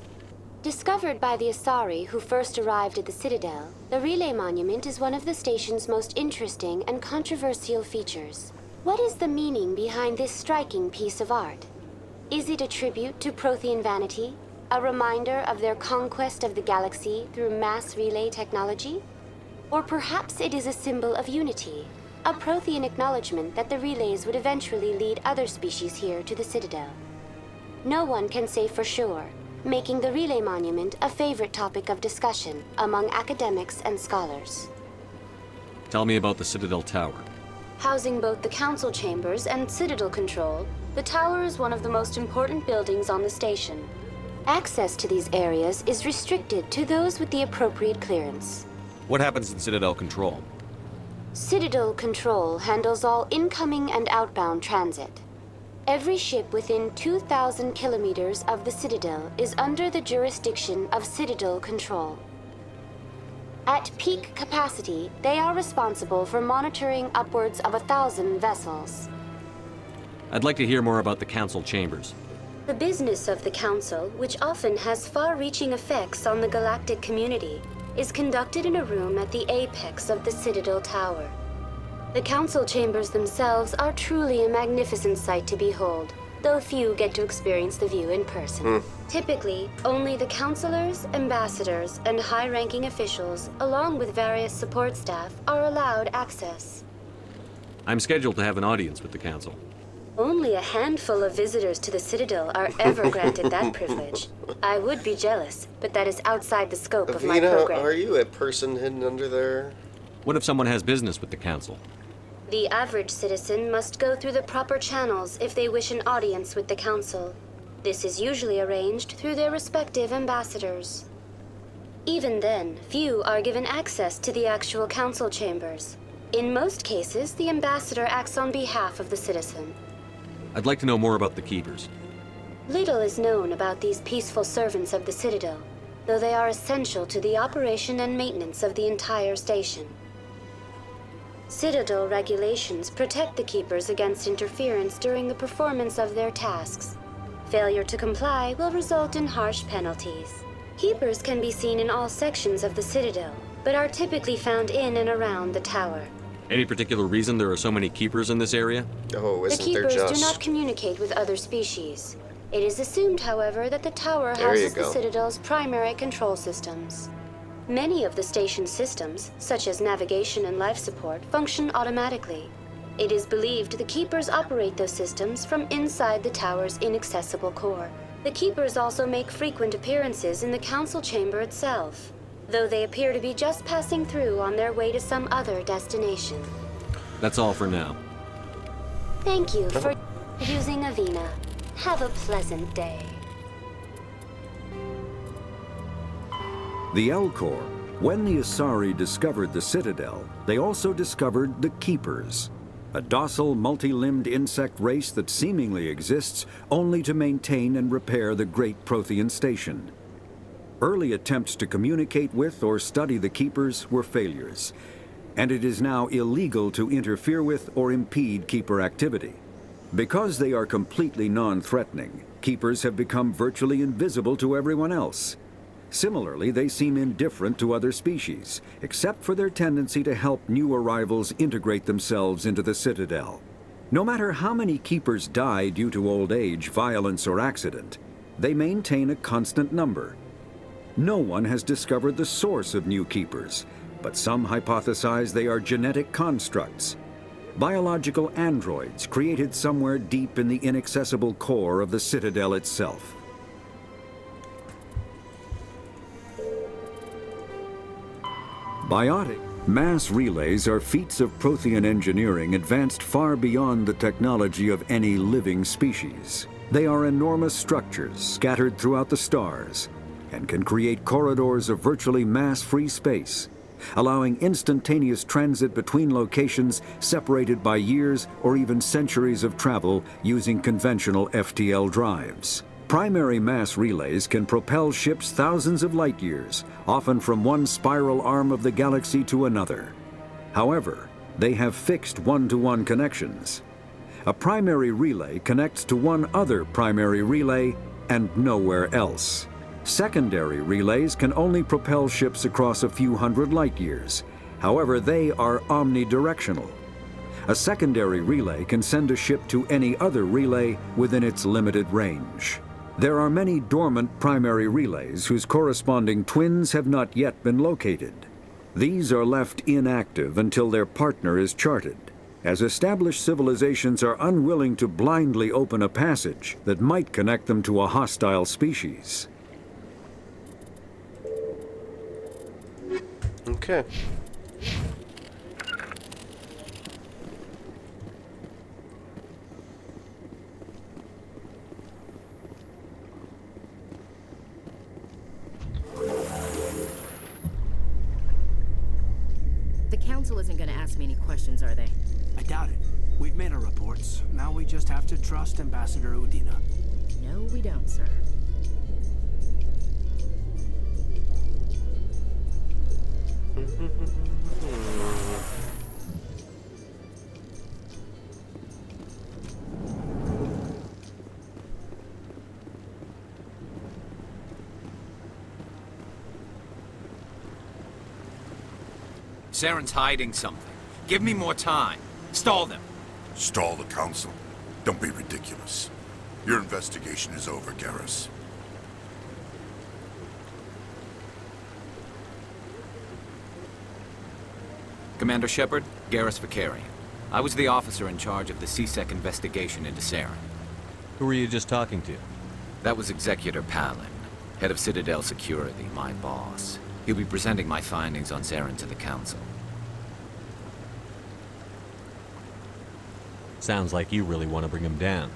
Discovered by the Asari who first arrived at the Citadel, the Relay Monument is one of the station's most interesting and controversial features. What is the meaning behind this striking piece of art? Is it a tribute to Prothean vanity? A reminder of their conquest of the galaxy through mass relay technology? Or perhaps it is a symbol of unity, a Prothean acknowledgement that the relays would eventually lead other species here to the Citadel. No one can say for sure, making the Relay Monument a favorite topic of discussion among academics and scholars. Tell me about the Citadel Tower. Housing both the council chambers and Citadel control, the tower is one of the most important buildings on the station. Access to these areas is restricted to those with the appropriate clearance. What happens in Citadel Control? Citadel Control handles all incoming and outbound transit. Every ship within 2,000 kilometers of the Citadel is under the jurisdiction of Citadel Control. At peak capacity, they are responsible for monitoring upwards of 1,000 vessels. I'd like to hear more about the Council Chambers. The business of the Council, which often has far-reaching effects on the galactic community, is conducted in a room at the apex of the Citadel Tower. The Council Chambers themselves are truly a magnificent sight to behold, though few get to experience the view in person. Typically, only the councilors, ambassadors, and high-ranking officials, along with various support staff, are allowed access. I'm scheduled to have an audience with the Council. Only a handful of visitors to the Citadel are ever granted that privilege. I would be jealous, but that is outside the scope of my program. Are you a person hidden under there? What if someone has business with the Council? The average citizen must go through the proper channels if they wish an audience with the Council. This is usually arranged through their respective ambassadors. Even then, few are given access to the actual Council chambers. In most cases, the ambassador acts on behalf of the citizen. I'd like to know more about the Keepers. Little is known about these peaceful servants of the Citadel, though they are essential to the operation and maintenance of the entire station. Citadel regulations protect the Keepers against interference during the performance of their tasks. Failure to comply will result in harsh penalties. Keepers can be seen in all sections of the Citadel, but are typically found in and around the tower. Any particular reason there are so many Keepers in this area? Oh, The isn't there Keepers just... do not communicate with other species. It is assumed, however, that the tower houses the Citadel's primary control systems. Many of the station's systems, such as navigation and life support, function automatically. It is believed the Keepers operate those systems from inside the tower's inaccessible core. The Keepers also make frequent appearances in the Council chamber itself, though they appear to be just passing through on their way to some other destination. That's all for now. Thank you for using Avina. Have a pleasant day. The Elcor. When the Asari discovered the Citadel, they also discovered the Keepers, a docile, multi-limbed insect race that seemingly exists only to maintain and repair the great Prothean station. Early attempts to communicate with or study the Keepers were failures, and it is now illegal to interfere with or impede Keeper activity. Because they are completely non-threatening, Keepers have become virtually invisible to everyone else. Similarly, they seem indifferent to other species, except for their tendency to help new arrivals integrate themselves into the Citadel. No matter how many Keepers die due to old age, violence, or accident, they maintain a constant number. No one has discovered the source of new Keepers, but some hypothesize they are genetic constructs, biological androids created somewhere deep in the inaccessible core of the Citadel itself. Biotic mass relays are feats of Prothean engineering advanced far beyond the technology of any living species. They are enormous structures scattered throughout the stars and can create corridors of virtually mass-free space, allowing instantaneous transit between locations separated by years or even centuries of travel using conventional FTL drives. Primary mass relays can propel ships thousands of light years, often from one spiral arm of the galaxy to another. However, they have fixed one-to-one connections. A primary relay connects to one other primary relay and nowhere else. Secondary relays can only propel ships across a few hundred light years. However, they are omnidirectional. A secondary relay can send a ship to any other relay within its limited range. There are many dormant primary relays whose corresponding twins have not yet been located. These are left inactive until their partner is charted, as established civilizations are unwilling to blindly open a passage that might connect them to a hostile species. Okay. The Council isn't going to ask me any questions, are they? I doubt it. We've made our reports. Now we just have to trust Ambassador Udina. No, we don't, sir. Saren's hiding something. Give me more time. Stall them. Stall the Council? Don't be ridiculous. Your investigation is over, Garrus. Commander Shepard, Garrus Vakarian. I was the officer in charge of the CSEC investigation into Saren. Who were you just talking to? That was Executor Palin, head of Citadel Security, my boss. He'll be presenting my findings on Saren to the Council. Sounds like you really want to bring him down.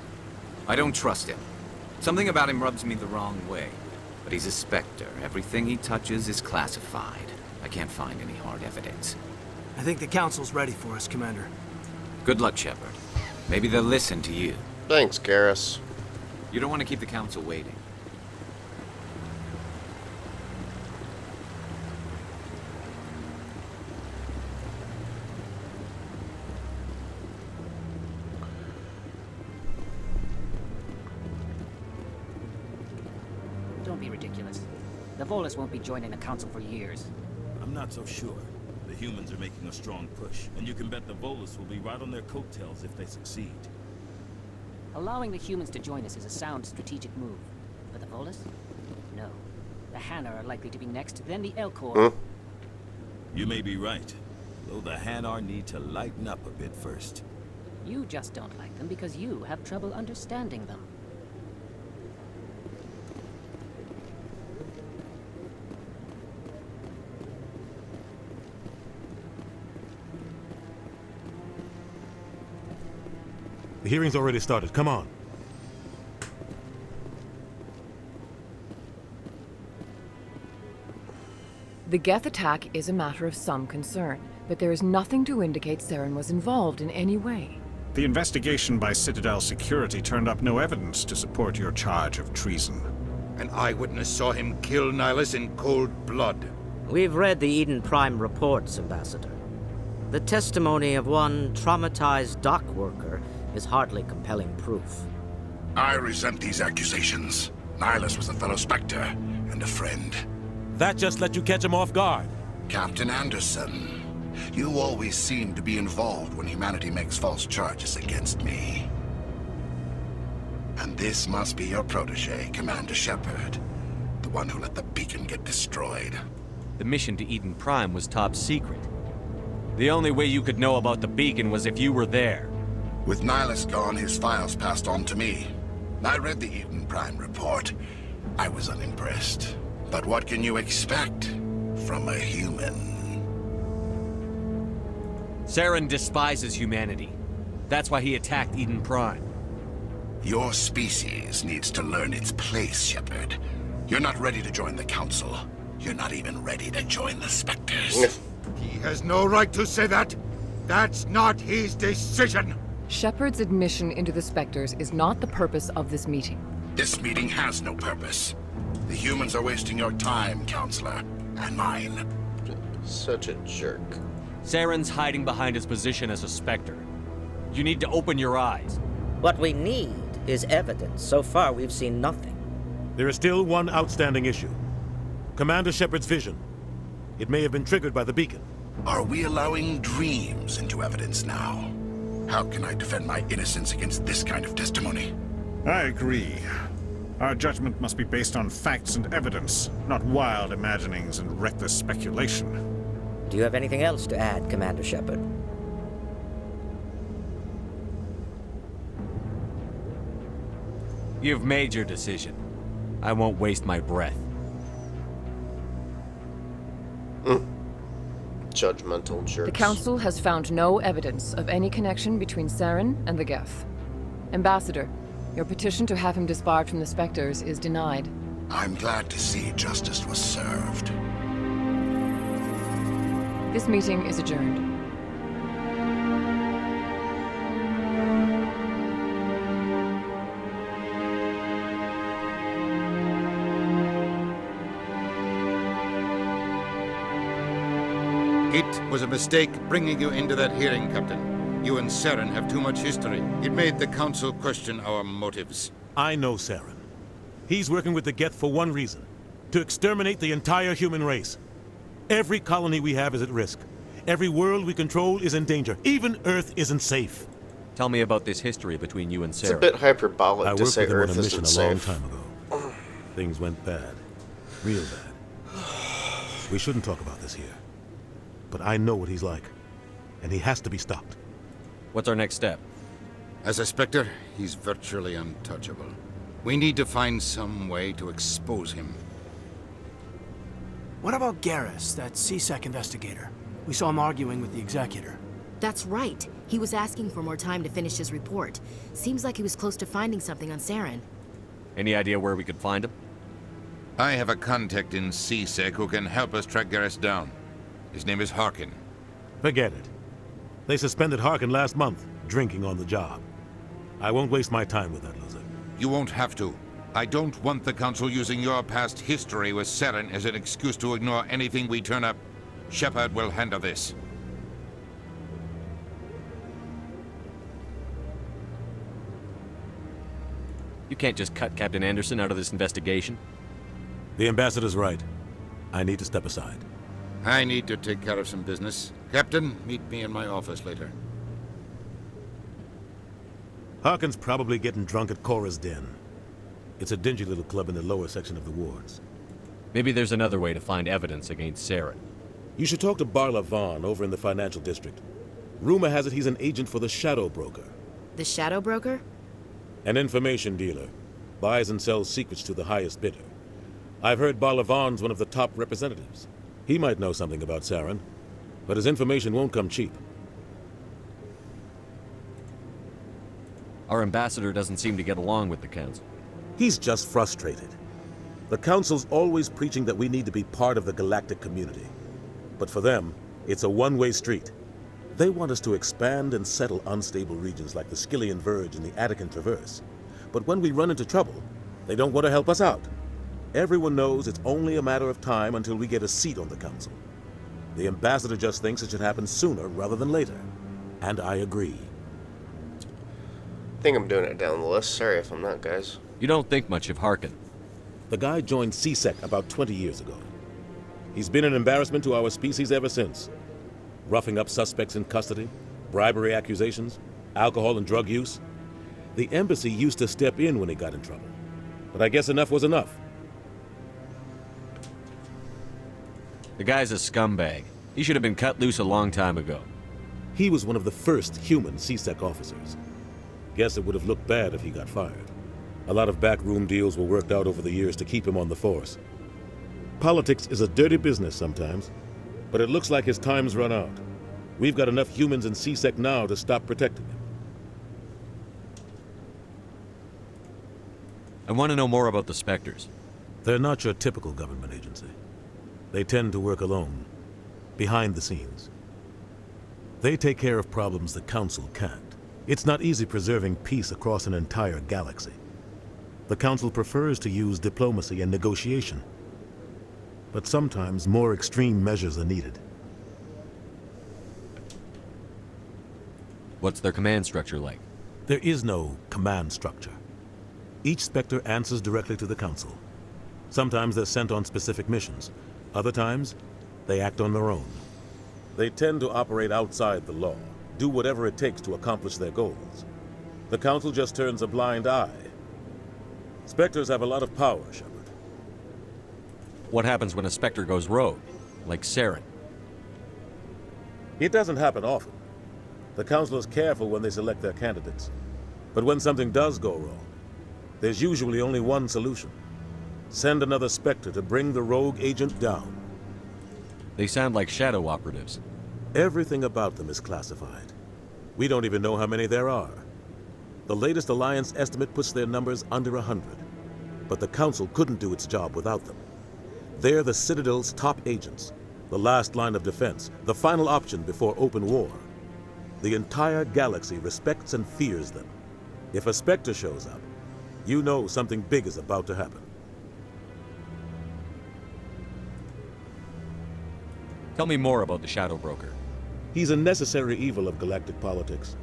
I don't trust him. Something about him rubs me the wrong way. But he's a Spectre. Everything he touches is classified. I can't find any hard evidence. I think the Council's ready for us, Commander. Good luck, Shepard. Maybe they'll listen to you. Thanks, Garrus. You don't want to keep the Council waiting. Don't be ridiculous. The Volus won't be joining the Council for years. I'm not so sure. The humans are making a strong push, and you can bet the Volus will be right on their coattails if they succeed. Allowing the humans to join us is a sound strategic move. But the Volus? No. The Hanar are likely to be next, then the Elcor. You may be right, though the Hanar need to lighten up a bit first. You just don't like them because you have trouble understanding them. The hearing's already started. Come on. The Geth attack is a matter of some concern, but there is nothing to indicate Saren was involved in any way. The investigation by Citadel Security turned up no evidence to support your charge of treason. An eyewitness saw him kill Nihilus in cold blood. We've read the Eden Prime reports, Ambassador. The testimony of one traumatized dock worker is hardly compelling proof. I resent these accusations. Nihilus was a fellow Spectre and a friend. That just let you catch him off guard. Captain Anderson, you always seem to be involved when humanity makes false charges against me. And this must be your protege, Commander Shepard. The one who let the beacon get destroyed. The mission to Eden Prime was top secret. The only way you could know about the beacon was if you were there. With Nihilus gone, his files passed on to me. I read the Eden Prime report. I was unimpressed. But what can you expect from a human? Saren despises humanity. That's why he attacked Eden Prime. Your species needs to learn its place, Shepard. You're not ready to join the Council. You're not even ready to join the Spectres. He has no right to say that. That's not his decision. Shepard's admission into the Spectres is not the purpose of this meeting. This meeting has no purpose. The humans are wasting your time, Counselor, and mine. Such a jerk. Saren's hiding behind his position as a Spectre. You need to open your eyes. What we need is evidence. So far, we've seen nothing. There is still one outstanding issue. Commander Shepard's vision. It may have been triggered by the beacon. Are we allowing dreams into evidence now? How can I defend my innocence against this kind of testimony? I agree. Our judgment must be based on facts and evidence, not wild imaginings and reckless speculation. Do you have anything else to add, Commander Shepard? You've made your decision. I won't waste my breath. Judgmental jerks. The Council has found no evidence of any connection between Saren and the Geth. Ambassador, your petition to have him disbarred from the Spectres is denied. I'm glad to see justice was served. This meeting is adjourned. It was a mistake bringing you into that hearing, Captain. You and Saren have too much history. It made the Council question our motives. I know Saren. He's working with the Geth for one reason. To exterminate the entire human race. Every colony we have is at risk. Every world we control is in danger. Even Earth isn't safe. Tell me about this history between you and Saren. It's a bit hyperbolic I to worked say with him Earth on a mission isn't a long safe. time ago. Things went bad. Real bad. We shouldn't talk about this here. But I know what he's like. And he has to be stopped. What's our next step? As a Spectre, he's virtually untouchable. We need to find some way to expose him. What about Garrus, that CSEC investigator? We saw him arguing with the Executor. That's right. He was asking for more time to finish his report. Seems like he was close to finding something on Saren. Any idea where we could find him? I have a contact in CSEC who can help us track Garrus down. His name is Harkin. Forget it. They suspended Harkin last month, drinking on the job. I won't waste my time with that loser. You won't have to. I don't want the Council using your past history with Saren as an excuse to ignore anything we turn up. Shepard will handle this. You can't just cut Captain Anderson out of this investigation. The Ambassador's right. I need to step aside. I need to take care of some business. Captain, meet me in my office later. Harkin's probably getting drunk at Cora's Den. It's a dingy little club in the lower section of the wards. Maybe there's another way to find evidence against Saren. You should talk to Barla Vaughn over in the financial district. Rumor has it he's an agent for the Shadow Broker. The Shadow Broker? An information dealer. Buys and sells secrets to the highest bidder. I've heard Barla Vaughn's one of the top representatives. He might know something about Saren, but his information won't come cheap. Our ambassador doesn't seem to get along with the Council. He's just frustrated. The Council's always preaching that we need to be part of the galactic community. But for them, it's a one-way street. They want us to expand and settle unstable regions like the Skillian Verge and the Attican Traverse. But when we run into trouble, they don't want to help us out. Everyone knows it's only a matter of time until we get a seat on the Council. The Ambassador just thinks it should happen sooner rather than later. And I agree. I think I'm doing it down the list. Sorry if I'm not, guys. You don't think much of Harkin. The guy joined CSEC about 20 years ago. He's been an embarrassment to our species ever since. Roughing up suspects in custody, bribery accusations, alcohol and drug use. The embassy used to step in when he got in trouble. But I guess enough was enough. The guy's a scumbag. He should have been cut loose a long time ago. He was one of the first human C-Sec officers. Guess it would have looked bad if he got fired. A lot of backroom deals were worked out over the years to keep him on the force. Politics is a dirty business sometimes, but it looks like his time's run out. We've got enough humans in C-Sec now to stop protecting him. I want to know more about the Spectres. They're not your typical government agency. They tend to work alone, behind the scenes. They take care of problems the Council can't. It's not easy preserving peace across an entire galaxy. The Council prefers to use diplomacy and negotiation. But sometimes more extreme measures are needed. What's their command structure like? There is no command structure. Each Spectre answers directly to the Council. Sometimes they're sent on specific missions. Other times, they act on their own. They tend to operate outside the law, do whatever it takes to accomplish their goals. The Council just turns a blind eye. Spectres have a lot of power, Shepard. What happens when a Spectre goes rogue, like Saren? It doesn't happen often. The Council is careful when they select their candidates. But when something does go wrong, there's usually only one solution. Send another Spectre to bring the rogue agent down. They sound like shadow operatives. Everything about them is classified. We don't even know how many there are. The latest Alliance estimate puts their numbers under 100. But the Council couldn't do its job without them. They're the Citadel's top agents, the last line of defense, the final option before open war. The entire galaxy respects and fears them. If a Spectre shows up, you know something big is about to happen. Tell me more about the Shadow Broker. He's a necessary evil of galactic politics.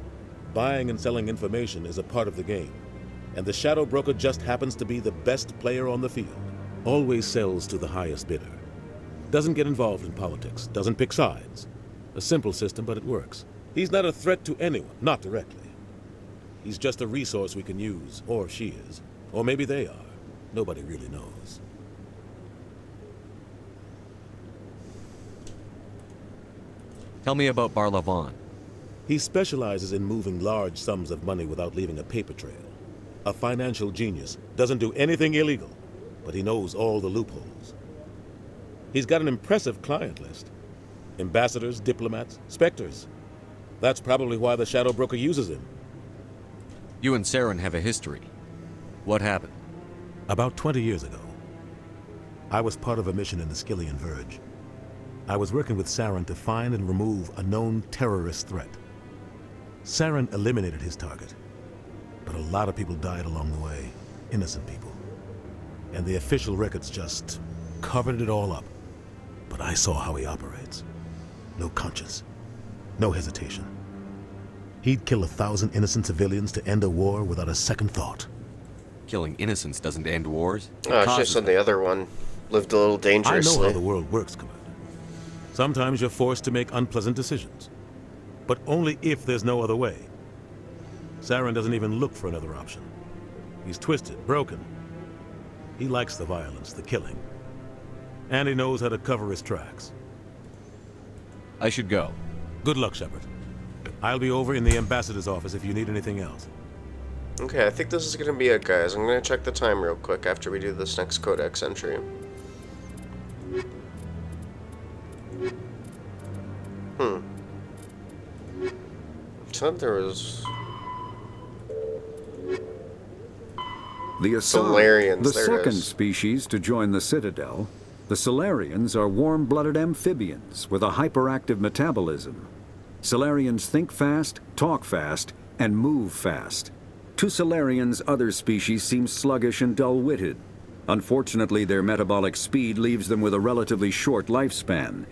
Buying and selling information is a part of the game, and the Shadow Broker just happens to be the best player on the field. Always sells to the highest bidder. Doesn't get involved in politics, doesn't pick sides. A simple system, but it works. He's not a threat to anyone, not directly. He's just a resource we can use, or she is. Or maybe they are. Nobody really knows. Tell me about Barlavon. He specializes in moving large sums of money without leaving a paper trail. A financial genius, doesn't do anything illegal, but he knows all the loopholes. He's got an impressive client list. Ambassadors, diplomats, Spectres. That's probably why the Shadow Broker uses him. You and Saren have a history. What happened? About 20 years ago, I was part of a mission in the Skillian Verge. I was working with Saren to find and remove a known terrorist threat. Saren eliminated his target, but a lot of people died along the way, innocent people. And the official records just covered it all up. But I saw how he operates. No conscience, no hesitation. He'd kill 1,000 innocent civilians to end a war without a second thought. Killing innocents doesn't end wars. Oh, it's just on the other one. Lived a little dangerously. I know how the world works, Commander. Sometimes you're forced to make unpleasant decisions. But only if there's no other way. Saren doesn't even look for another option. He's twisted, broken. He likes the violence, the killing. And he knows how to cover his tracks. I should go. Good luck, Shepard. I'll be over in the ambassador's office if you need anything else. Okay, I think this is going to be it, guys. I'm going to check the time real quick after we do this next codex entry. Thought there was... The Solarians, the there it second is. species to join the Citadel, the Solarians are warm-blooded amphibians with a hyperactive metabolism. Solarians think fast, talk fast, and move fast. To Solarians, other species seem sluggish and dull-witted. Unfortunately, their metabolic speed leaves them with a relatively short lifespan.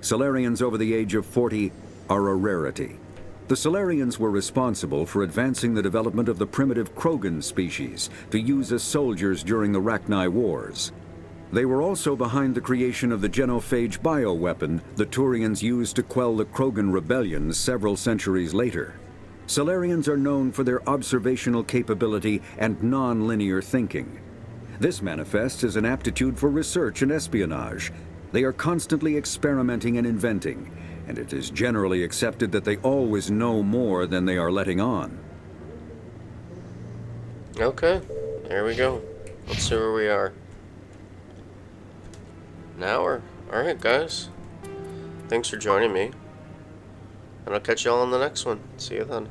Solarians over the age of 40 are a rarity. The Solarians were responsible for advancing the development of the primitive Krogan species to use as soldiers during the Rachni Wars. They were also behind the creation of the genophage bioweapon the Turians used to quell the Krogan rebellions several centuries later. Solarians are known for their observational capability and non-linear thinking. This manifests as an aptitude for research and espionage, They are constantly experimenting and inventing, and it is generally accepted that they always know more than they are letting on. Okay, there we go. Let's see where we are. An hour. Alright, guys. Thanks for joining me. And I'll catch y'all on the next one. See you then.